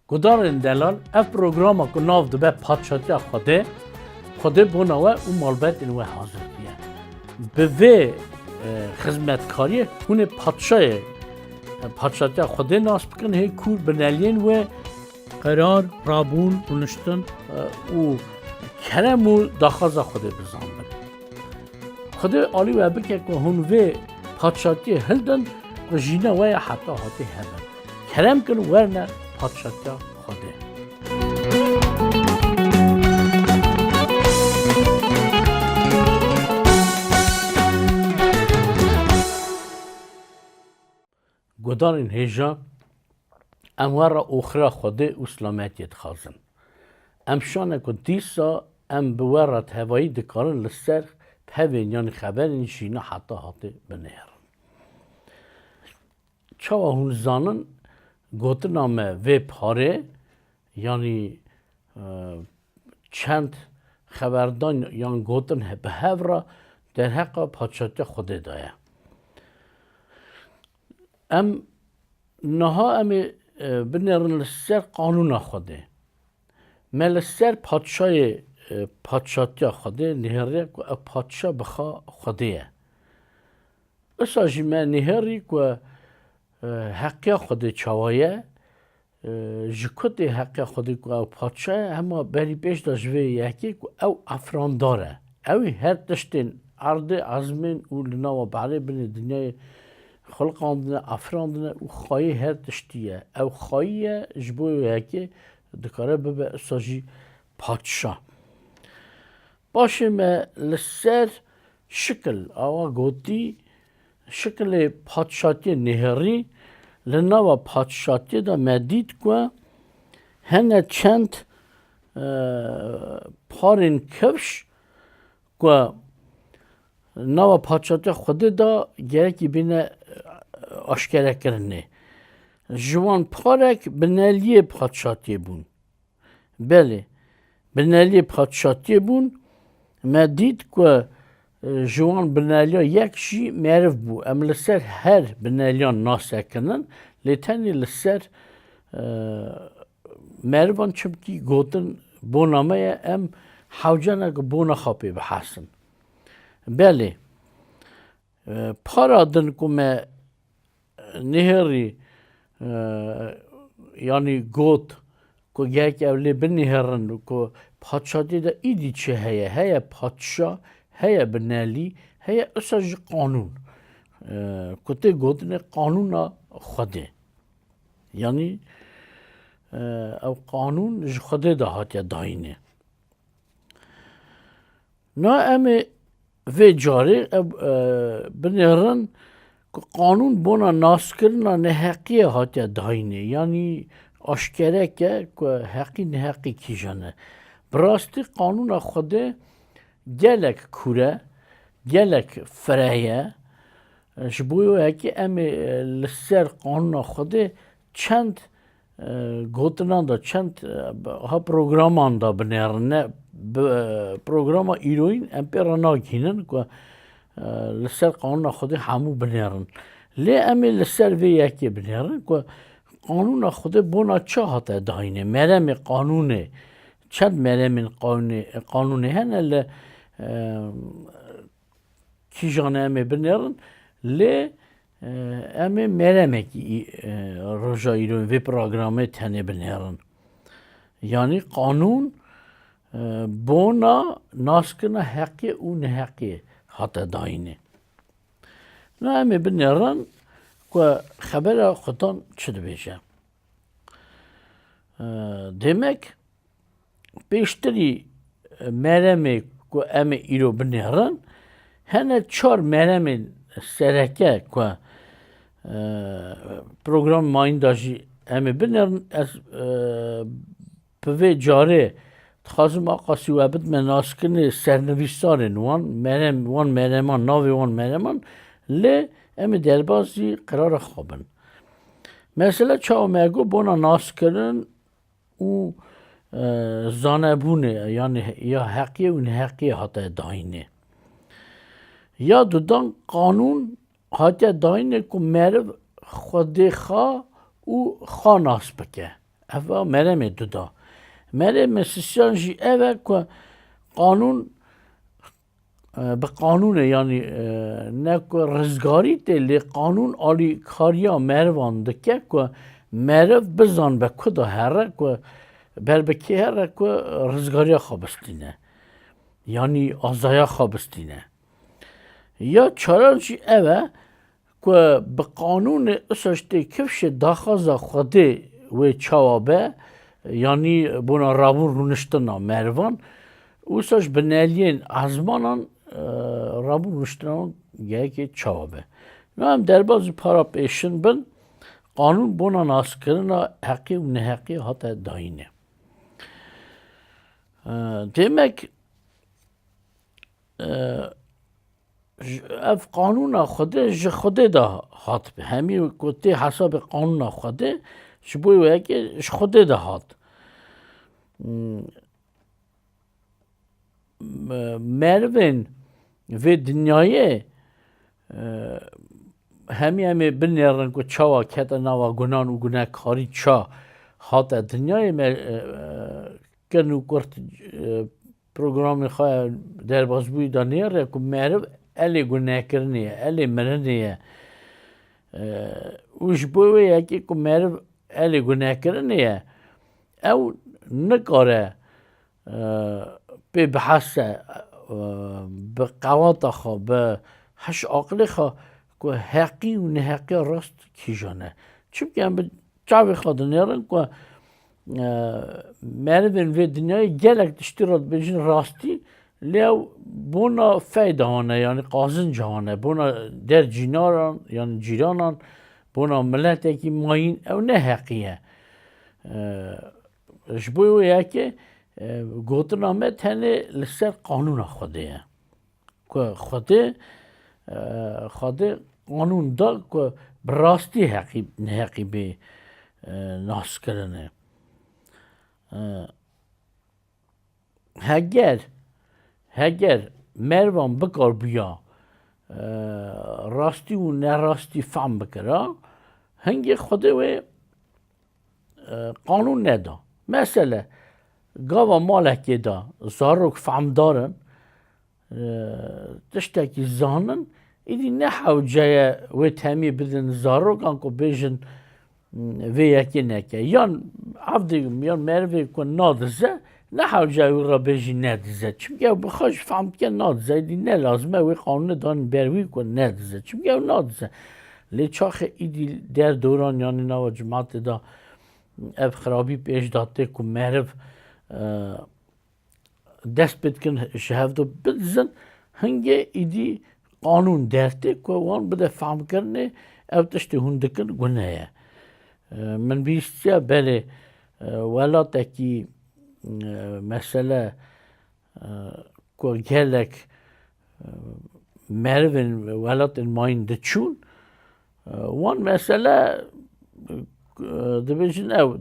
گدارن دلال اف پروگرام کو ناو دبه پادشاهی خوده بوناوه او مالبت اینوه حاضر بیه به وی خدمتکاری هونه پادشاهی خوده ناس بکن هی کور بنالین و قرار رابون رونشتن و کرم و داخل خوده بزن بد خوده آلی و بکه که هون وی پادشاهی هلدن و جینا وی حتی هاتی هبن کرم کن ورنه پادشاهی خوده گدارین هجا اموار اخرى خوده اسلامتیت خازن امشانه که دیسا ام بورات هوایی دکارن لسر پوین یعنی خبرین شینا حتی هاته بنهر چاوا هون زانن گوتنامه و پاره یعنی چند خبردان یعنی گوتن به هفرا در حق پادشاهی خوده دایه ام نها ام بنرن لسر قانون خوده مل سر پادشاهی خوده نهری که پادشاه بخوا خوده اساجی من نهری که حقی خوده چوایه جکت حقی خوده که پادشاه اما بری پیش داشته یکی که او افران داره اوی هر تشتین عرض عزمین و لنا و بعد بین دنیای خلق آمدنه افراندنه و خواهی هر تشتیه او خواهیه جبوی یکی دکاره ببه اساجی پادشاه باشه ما لسر شکل آوا گوتی شکل پادشاهی نهری لنا و پادشاهی دا مدید که هنه چند پارین کفش که نوا پادشاهی خود دا گرکی بینه آشکره کرنه جوان پارک بنالی پادشاهی بون بله بنالی پادشاهی بون ما دید که جوان بنالیا یک شی معرف بو ام لسر هر بنالیان ناسه کنن لیتنی لسر معرفان چمکی گوتن بونامه ام حوجانه که بونا خاپی بحسن بله پارا دن که ما نهری یعنی گوت که یک اولی بنهرن که پادشاهی دا ایدی چه هیا پادشاه هیا بنالی هیا اساج قانون که تی گوتن قانون خوده یعنی او قانون خوده دا هاتیا داینه نه امی و جاری بنهرن که قانون بونا ناس کرنا نحقی هاتیا داینه یعنی آشکره که حقی نحقی کی جانه براستی قانون خوده گلک کوره گلک فریه جبویو که امی لسر قانون خوده چند گوتنان دا چند ها پروگرامان دا بنیرنه پروگرام ایروین ام پیرا ناگینن که لسر قانون خوده همو بنیرن لی امی لسر وی یکی بنیرن که قانون خوده بونا چه هاته داینه مرم قانونه چند مرم قانونه هنه لی کی جانه امی بنیرن لی امی مرمه کی روژا ایروین وی پروگرامه تنه بنیرن یعنی قانون بونا ناسکنا حقی و نحقی حتی داینه نه امی بنیرن که خبر خودان چه بیشه demek بیشتری مرمه که امی ایرو بنیرن هنه چار مرمه سرکه که program mayındajı emi biner ez peve care txazım aqasi ve bit menaskini sernivîsarên wan meneman navê wan meneman lê em ê derbasî qirara xwebin. Mesela çawa me got bona naskirin û zanebûnê yani ya heqiyê û neheqiyê hatiye dayînê. Ya dudan qanûn hatiye dayînê ku meriv xwedê xa û xa nas bike. اوا مرم دودا مرم سیسیان جی اوه که قانون به قانونه یعنی نه که رزگاری تلی قانون آلی کاریا مروان دکه که مرو بزن به کدا هره که بر بکی هره که رزگاریا خوابستینه یعنی آزایا خوابستینه یا چارانچی اوه که به قانون اساشته کفش داخازا خوده و چوابه یعنی بنا رابون رونشتنا مروان اوساش بنالین ازمانان رابون رونشتنا یکی چوابه نه هم در بازی پارا پیشن بن قانون بنا ناس کرنا حقی و نحقی حتی داینه demek اف قانون خوده جه خوده دا هات به همی گوته حساب قانون خوده شبوی ویا که خوده دا هات مروین و دنیای همی بنیرن که چاوا کتا نوا گنان و گناه کاری چا هات دنیای کنو کرد پروگرامی خواه در بازبوی دانیره که مرو الی گناه کرنیه الی مرنیه وش بوی یکی که مرو الی گناه کرنیه او نکاره به بحثه به قواتا خواه به هش عقلی خواه که حقی و نحقی راست کی جانه چون که هم به چاوی خواه دانیرن که مردن و دنیای گلک دشتی را بجن راستی لیو بونا فایده هانه یعنی قازن جهانه بونا در جیناران یعنی جیرانان بونا ملت اکی ماین او نه حقیه جبوی یکی گوتنامه تنه لسر قانون خوده که خوده قانون دا که براستی حقی به ناس کرنه هگر مروان بکار بیا راستی و نراستی فهم بکره هنگی خوده و قانون ندا مثلا گاوا مالکی دا زاروک فهم دارن تشتاکی زانن ایدی نحو جای و تامی بدن زاروک انکو بیجن و یکی نکه یان عبدیم یان مروی کن نادزه نحو جای را بیجی ندزه چونکه بخواش فهم که نادزه ایدی نه لازمه و قانون دان بروی کن ندزه چونکه نادزه لی چاخ ایدی در دوران یعنی نوا جماعت دا اف خرابی پیش داده که مرو دست بدکن شهف دو بدزن هنگه ایدی قانون درته که وان بده فهم کرنه او تشتی هندکن گناه من بیستیا بله ولاتکی مثلا که گلک مروین ولات ماین دچون وان مثلا دبیجن او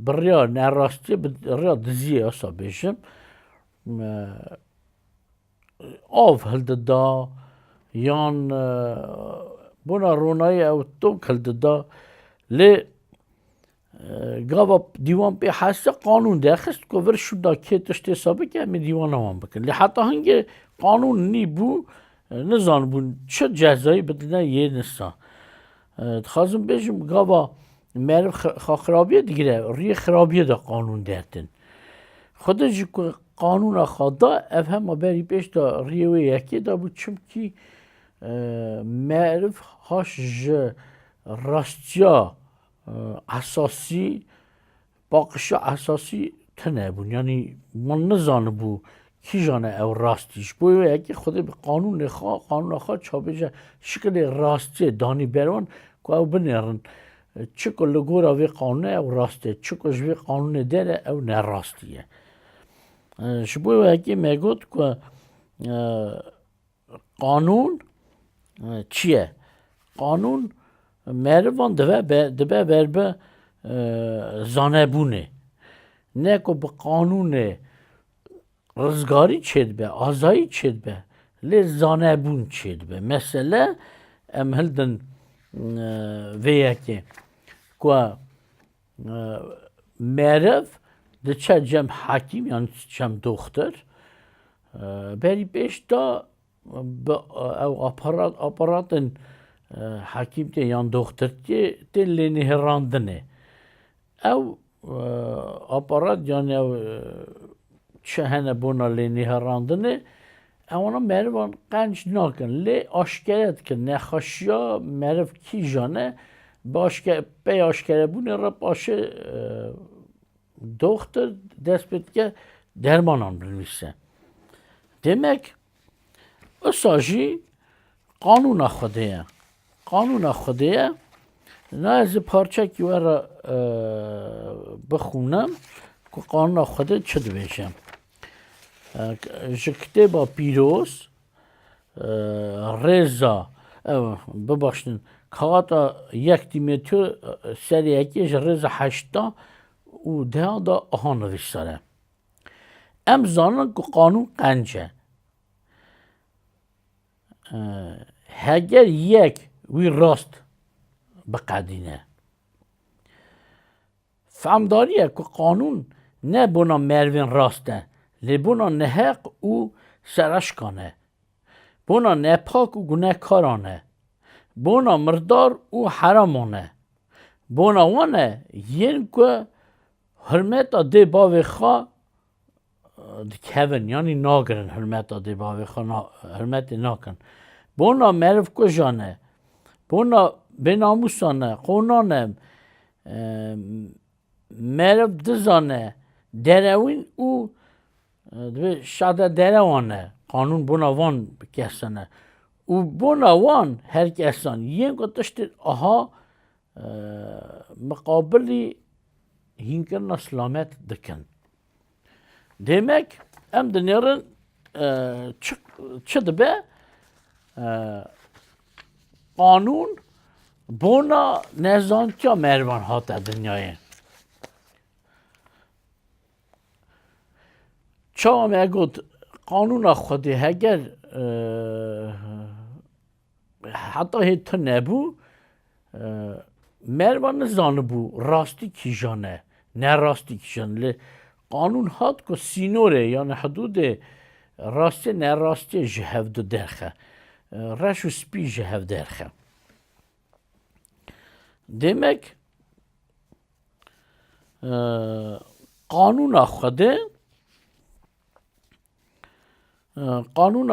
بریا نراستی بریا دزیه اصلا بیشم آف هلد دا یان بنا رونای او توک هلد دا لی گاوا دیوان پی حاسه قانون دخست که ورشو دا که تشتی حسابه که همی دیوان همان بکن لی حتی هنگه قانون نی بو نزان بون چه جزایی بدنه یه نسا خازم بیشم گاوا مرو خرابیه دیگره ری خرابیه دا قانون دردن خدا جی که قانون خدا اف هم بری پیش دا ریوه یکی دا بود چون که مرو هاش راستیا اساسی باقش اساسی تنه بون یعنی من نزانه بو کی جانه او راستیش بو یکی خود به قانون خواه چا بجه شکل راستی دانی بروان که او بنیرن چکو لگورا وی قانون او راسته چکو جوی قانون داره او نراستیه شبوی یکی میگود که قانون چیه؟ قانون مروان دبه بربه زانه بونه نه که به قانون رزگاری چید به آزایی چید به لی زانه بون چید به مثلا ام هلدن ویه که مرف ده چه جم حکیم یعنی جم دختر بری پیش دا او آپاراتن حکیم تی یان دختر تی لینی هراندنه او آپارات یعنی او چه هنه بونا لینی هراندنه اونا مروان قنج ناکن لی آشکرت که نخاشیا مرو کی جانه به آشکره بونه را باشه doktor despet ki dermanan bilmişse. Demek o sajı kanuna xudeye. Kanuna xudeye ne az parça ki var بخونم که قانون خود چه دویشم کتابا پیروز رضا ببخشن کاغاتا یک دیمتر سری یکیش رضا هشتا و ده دا آهان نوشتاره ام زانن که قانون قنجه هگر یک وی راست بقدینه فهمداریه که قانون نه بنا مروین راسته لی بنا نهق و سرشکانه بنا نپاک و گناه کارانه بنا مردار و حرامانه بنا وانه ین که حرمت ده باوی خواه دکهون یعنی ناگرن حرمت ده باوی خواه حرمت ناکن بنا مرف کجانه بنا بناموسانه قونانه مرف دزانه دروین او شاده دروانه قانون بنا وان کسانه و بنا وان هر کسان ین که تشت آها مقابلی هینکن سلامت دکن demek em dünyanın çı be kanun buna nezança mervan hata dünyaya çağım egot kanuna xudi heger hatta hiç nebu mervan zanı bu rasti kijane ne rasti kijane قانون هات که سینوره یعنی حدود راسته نه راسته جهود درخه رش و سپی جهود درخه demek قانون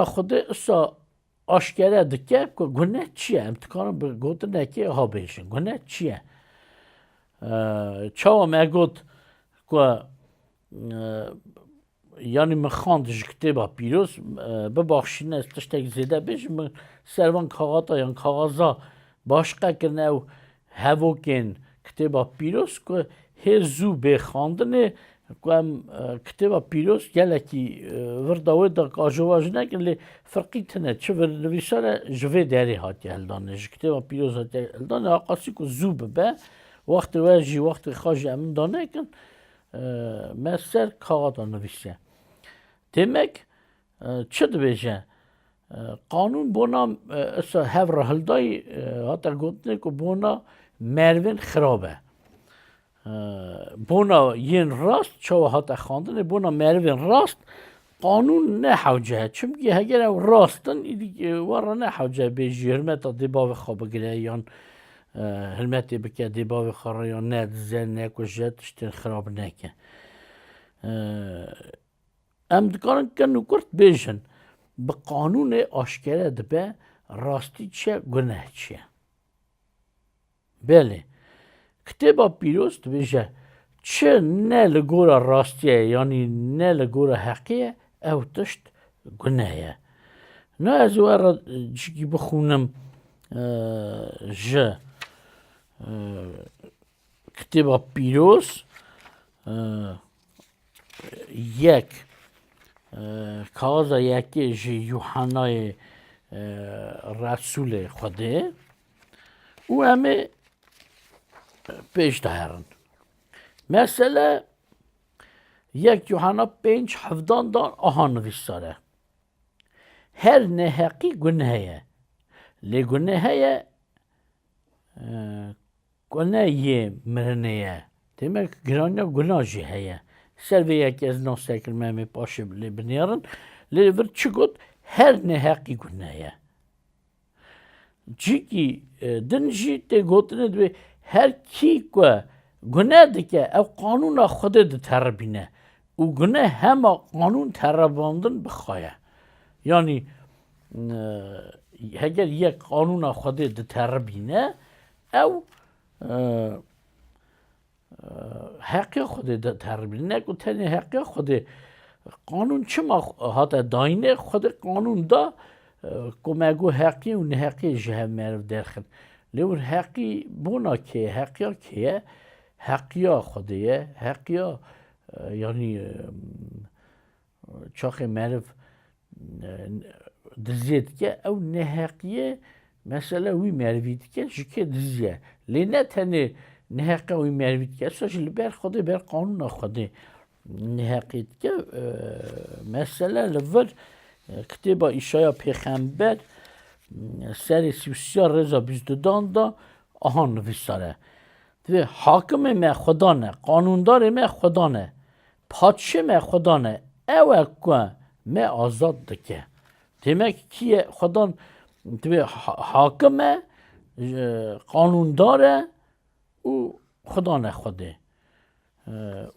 خوده اصلا آشکره دکه که گناه چیه امتکانم به گوته نکه ها بیشن گناه چیه چاو مگود که yani من خواندش کتابا پیروز ببخشین از تشتک زیده بیش من سروان کاغاتا یا کاغازا باشقه کرنه و هوا کن کتابا پیروز که هر زو بخواندنه که کتابا پیروز گله کی ورداوی دا کاجواج نکن لی فرقی تنه چه ورنویساره جوه داری هاتی هلدانه کتابا پیروز هاتی هلدانه آقاسی که زو ببه وقت واجی وقت خواجی امن دانه کن مثل کاغذ نوشته demek چه دویشه قانون بونا هف رهلدای حتی گفتن که بونا مروین خرابه بونا ین راست چه حتی خواندن بونا مروین راست قانون نه حوجه چونکه اگر راستن وارا نه حوجه بیجی حرمت دیبا و خواب گره یان حرمتی بکه دیبا و خاره یان نه زن نه کجه تشتین خراب نکه ام دکارن که نکرد بیشن به قانون آشکره دبه راستی چه گناه چیه بله کتابا پیروز بیشه چه نه لگورا راستیه یعنی نه لگورا حقیه او تشت گناهه نه از وارا جگی بخونم جه کتابا پیروز یک کاغذ یکی جی یوحنای رسول خوده او همه پیش دارن مثلا یک یوحنا 5:17 دان آهان نویساره هر نهقی گناهه لی گناهه گناهی مرنه demek grania günah jî heye. Ser vê yekê ez nasê kir me em ê paşê lê binêrin, lê vir çi got her neheqî günah ye. Cikî din jî tê gotine divê her kî ku günah dike ev qanûna Xwedê diteribîne û günah hema qanûn terebandin bixwaye. Yani heger yek qanûna Xwedê diteribîne ew heqiya Xwedê diteribîne ne ku tenê heqiya Xwedê qanûn çima hate dayînê Xwedê qanûn da ku me got heqî û neheqî ji hev meriv derxin. Lê wir heqî bona kê ye? Heqiya kê ye? Heqiya Xwedê ye. Heqiya yani çaxê meriv diziyê dike ew neheqiye mesela wî merivî dike ji kê diziye. Lê ne tenê neheqiya wî merivî dike esa ji li ber Xwedê ber qanûna Xwedê neheqî dike. Mesela li vir kitêba îşaya pêxember serê sî rêza 22 da aha nivîsar e. Divê hakimê me Xweda ne, qanûndarê me Xweda ne, padşê me Xweda ne, ew e ku me azad dike. Demek kî ye Xwedan divê hakim e, qanûndar e û Xweda ne Xwedê.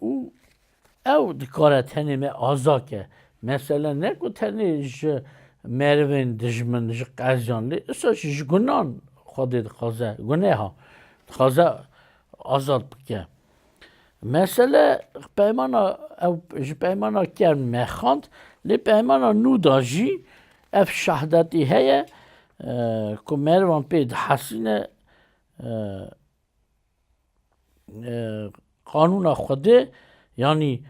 Û ew dikare tenê me azad ke. Mesela ne ku tenê ji merivên dijmin ji qeziyan lê issa ji gunan Xwedê dixwaze guneha dixwaze azad bike. Mesele peymana ew ji peymana kerm me xand lê peymana nû da jî ev şehdetî heye ku merivan pê dihesîne qanûna Xwedê yani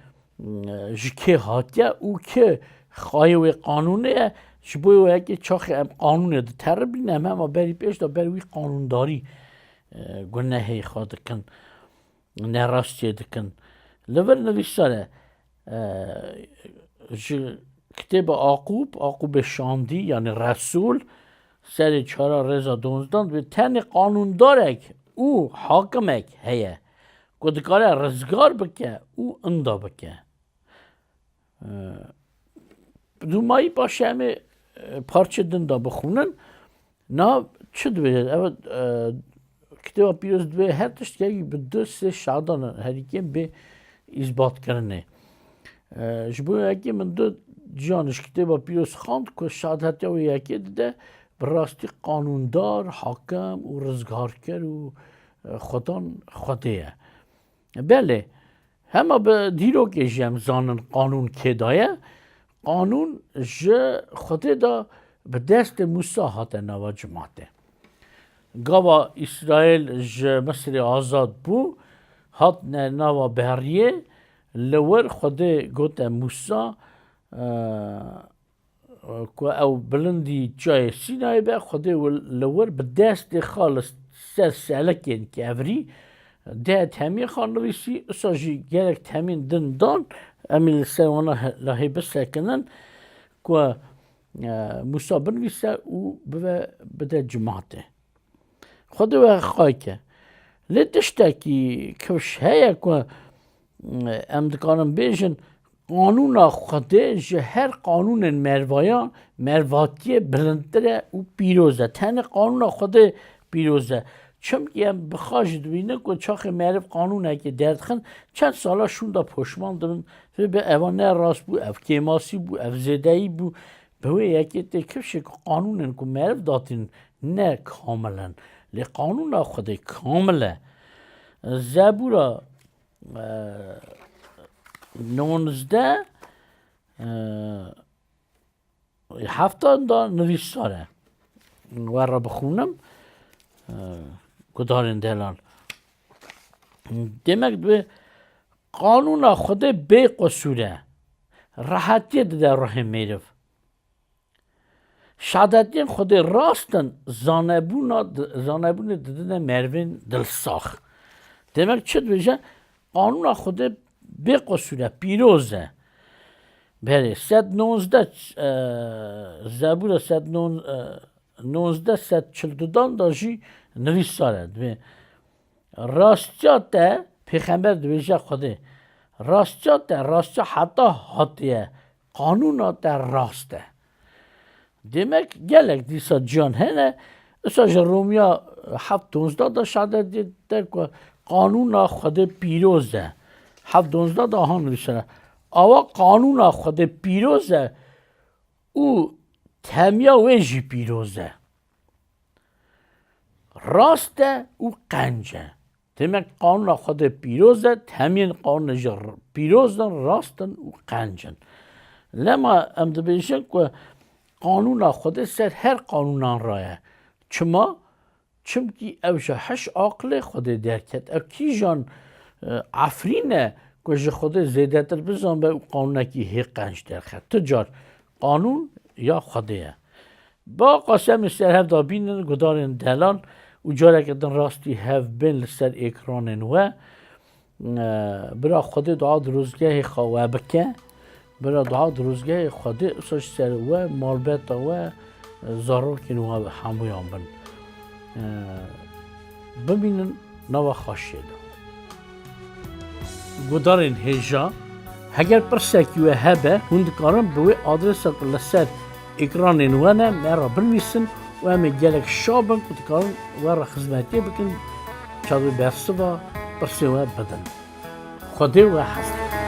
ji kê hatiye û kê xayê wê qanûnê ye ji bo yekê çaxê em qanûnê diteribîne em hema berî pêş da ber wî qanûndarî gunehê xwe dikin, nerastiyê dikin. Li vir nivîsar e ji kitêba Aqubê Şandî yani Resul serê çara rêza 12 divê tenê qanûndarek û hakimek heye ku dikare rizgar bike û inda bike. Dûmayî paşê em ê parçe din da bixwînin nav çi dibêje evet kitêba pîroz divê her tiştekî bi 2-3 şadan herîkê bê îzbatkirinê. Ji bo yekê min du ciyan ji kitêba pîroz xand ku şadetiya wê yekê dide bi rastî qanûndar, hakim û rizgarker û Xwedan Xwedê ye. Belê hema bi dîrokê jî em zanin qanûn kê da ye. Qanûn ji Xwedê da bi destê Musa hate nava cimatê. Gava İsraîl ji Misrê azad bû hatine nava beriyê li wir Xwedê gote Musa ku ew bilindî çayê Sînayê be Xwedê li wir bi destê xwe li ser selekên kevrî de temî xwe nivîsî issa jî gelek temîn din dan em ê li ser wana lahê bisekinin ku Musa binivîse û bive bide cimatê. Xwedê we xayke. Lê tiştekî kiş heye ku em dikarin bêjin qanûna Xwedê ji her qanûnên mervayan mervatiyê bilindtir e û pîroz e. Tenê qanûna Xwedê pîroz e. Çimkî em bixa jî dibînin ku çaxê meriv qanûnekê derdixin çend sala şûn da poşman dibin vê eva ne rast bû ev kêmasî bû ev zêdeyî bû bi wê yekê tê kişê ku qanûnên ku meriv datîn ne kamil in. Lê qanûna Xwedê kamil e. Zebûra 19 heftan da nivîsar e. Were bixwînim gudarên delal. Demek divê qanûna Xwedê bê qesûr e. Rehetiyê dide ruhê mêriv. Şadetiyên Xwedê rast in zanebûnê didine merivên dilsax. Demek çi dibêje qanûna Xwedê bê qesûr e, pîroz e. Berê 119 Zebûra 119 142 da jî nivîsar e. Divê rastiya te پیغمبر دویجه خوده راستیا ده راستیا حتی حتیه قانون ده راسته demek gelek disa can hene mesela Romya 7-12 da şade der ki kanuna xwedê pîroz e 7-12 da han nivîsine ava kanuna xwedê pîroz e û temiya wê jî pîroz e rast e û qenc e demek kanuna xwedê pîroz e temiyên kanûnê jî pîroz in rast in û qenc in lema em dibêjin ku قانونا خود سر هر قانونان رایه چما؟ چمکی اوش هش عقل خود درکت او کی جان عفرینه که جه خود زیده تر بزن به قانونه کی هی قنج درخت تجار قانون یا خوده با قاسم سر هف دا بینن گدارن دلان و جاره کدن راستی هف بین لسر اکرانن و برا خود دعا دروزگه خواه بکه برای دعا دروزگاه خودی سوش سر و مالبت و ضرور کنو همویان بن ببینن نوا خاشید گدارین هجا هگر پرسکی و هبه هندکارن بوی آدرس لسر اکران نوانه مرا بنویسن و همه گلک شابن کدکارن و را خدمتی بکن چادو برسه و پرسه و بدن خودی و حسن